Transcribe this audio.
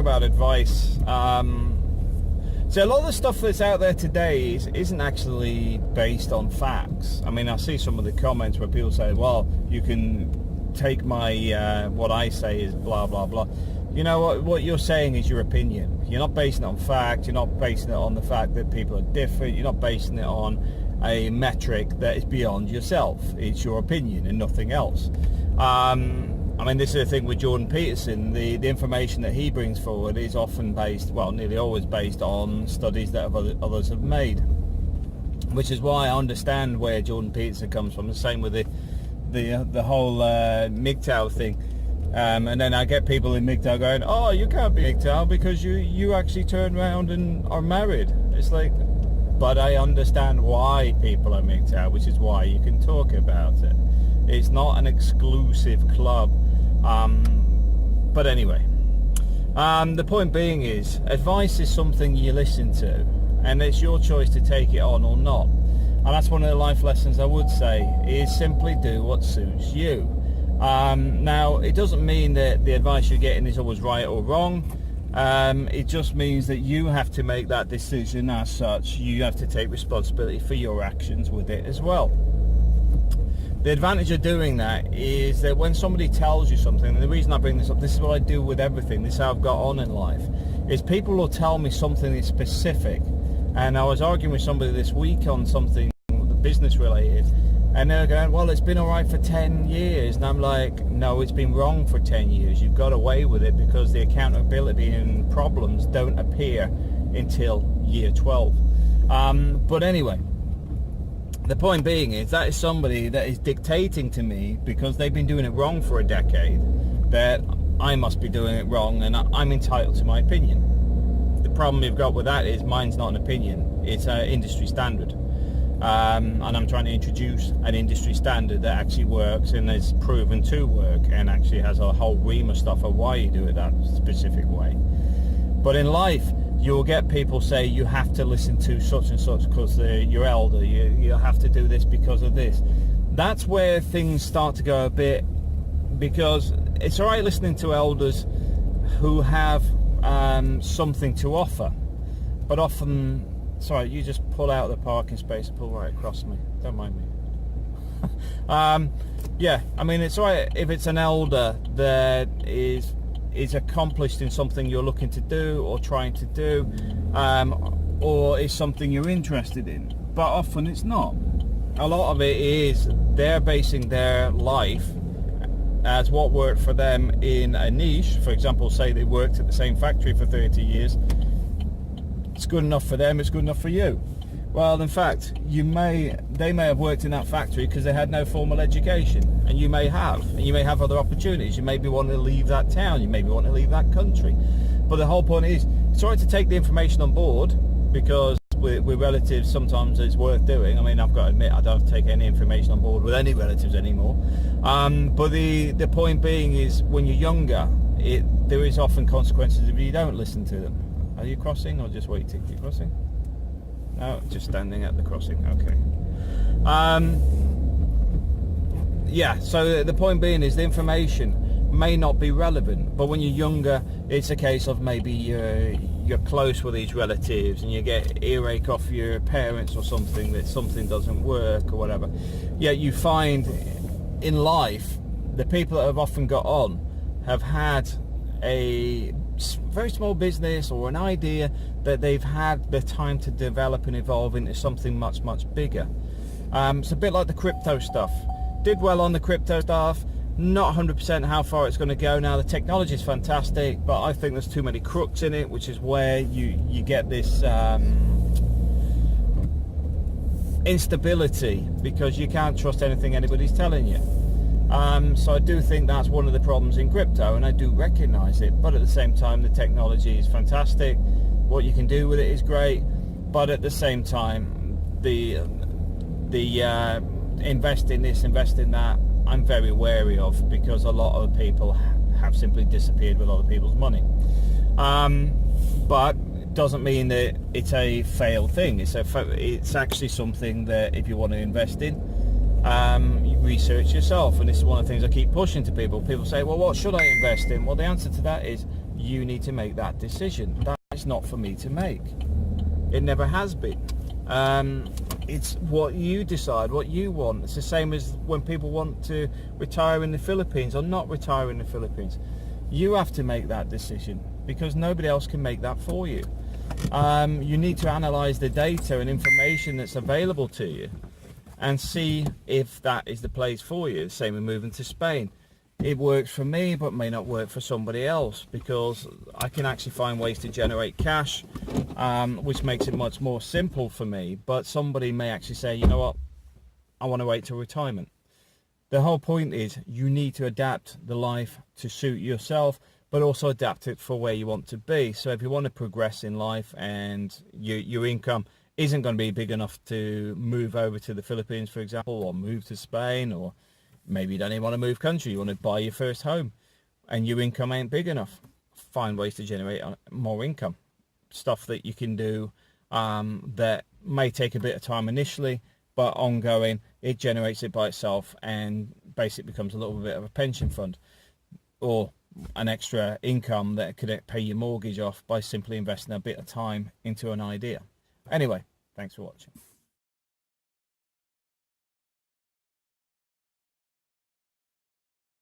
about advice. So a lot of the stuff that's out there today isn't actually based on facts. I mean, I see some of the comments where people say, well, you can take my, what I say is blah, blah, blah. You know, what you're saying is your opinion. You're not basing it on fact. You're not basing it on the fact that people are different. You're not basing it on a metric that is beyond yourself. It's your opinion and nothing else. I mean, this is the thing with Jordan Peterson. The information that he brings forward is often based, well, nearly always based on studies that others have made, which is why I understand where Jordan Peterson comes from. The same with the whole MGTOW thing. And then I get people in MGTOW going, oh, you can't be MGTOW because you actually turn around and are married. It's like, but I understand why people are MGTOW, which is why you can talk about it. It's not an exclusive club. But anyway, the point being is, advice is something you listen to, and it's your choice to take it on or not. And that's one of the life lessons I would say, is simply do what suits you. Now, it doesn't mean that the advice you're getting is always right or wrong. It just means that you have to make that decision as such. You have to take responsibility for your actions with it as well. The advantage of doing that is that when somebody tells you something, and the reason I bring this up, this is what I do with everything, this is how I've got on in life, is people will tell me something that's specific. And I was arguing with somebody this week on something business related, and they're going, well, it's been all right for 10 years. And I'm like, no, it's been wrong for 10 years. You've got away with it because the accountability and problems don't appear until year 12. But anyway, the point being is that is somebody that is dictating to me because they've been doing it wrong for a decade, that I must be doing it wrong and I'm entitled to my opinion. The problem you've got with that is mine's not an opinion, it's an industry standard. And I'm trying to introduce an industry standard that actually works and is proven to work and actually has a whole ream of stuff of why you do it that specific way. But in life, you'll get people say you have to listen to such and such because they're your elder, you have to do this because of this. That's where things start to go a bit, because it's all right listening to elders who have something to offer, but often, sorry, you just pull out the parking space and pull right across me, don't mind me. Yeah, I mean, it's all right if it's an elder that is accomplished in something you're looking to do or trying to do, or is something you're interested in, but often it's not. A lot of it is they're basing their life as what worked for them in a niche. For example, say they worked at the same factory for 30 years. It's good enough for them, it's good enough for you. Well, in fact, they may have worked in that factory because they had no formal education, and you may have other opportunities. You may be wanting to leave that town, you may be wanting to leave that country. But the whole point is, it's all right to take the information on board, because with relatives sometimes it's worth doing. I mean, I've got to admit, I don't take any information on board with any relatives anymore. But the point being is, when you're younger, there is often consequences if you don't listen to them. Are you crossing or just waiting? Are you crossing? No, just standing at the crossing. Okay. Yeah, so the point being is the information may not be relevant, but when you're younger, it's a case of maybe you're close with these relatives and you get earache off your parents or something, that something doesn't work or whatever. Yet you find in life, the people that have often got on have had a very small business or an idea that they've had the time to develop and evolve into something much, much bigger. It's a bit like the crypto stuff. Did well on the crypto stuff, not 100% how far it's going to go now. The technology is fantastic, but I think there's too many crooks in it, which is where you get this instability, because you can't trust anything anybody's telling you. So I do think that's one of the problems in crypto, and I do recognize it, but at the same time, the technology is fantastic. What you can do with it is great, but at the same time, the invest in this, invest in that, I'm very wary of, because a lot of people have simply disappeared with other people's money. But it doesn't mean that it's a failed thing. It's actually something that if you want to invest in, you research yourself. And this is one of the things I keep pushing to people. People say, well, what should I invest in? Well, the answer to that is you need to make that decision. That's not for me to make. It never has been. It's what you decide, what you want. It's the same as when people want to retire in the Philippines or not retire in the Philippines. You have to make that decision because nobody else can make that for you. You need to analyze the data and information that's available to you and see if that is the place for you. Same with moving to Spain. It works for me but may not work for somebody else because I can actually find ways to generate cash, which makes it much more simple for me. But somebody may actually say, you know what, I want to wait till retirement. The whole point is you need to adapt the life to suit yourself, but also adapt it for where you want to be. So if you want to progress in life and your income isn't going to be big enough to move over to the Philippines, for example, or move to Spain, or maybe you don't even want to move country, you want to buy your first home and your income ain't big enough, find ways to generate more income. Stuff that you can do that may take a bit of time initially, but ongoing, it generates it by itself and basically becomes a little bit of a pension fund or an extra income that could pay your mortgage off by simply investing a bit of time into an idea. Anyway, thanks for watching.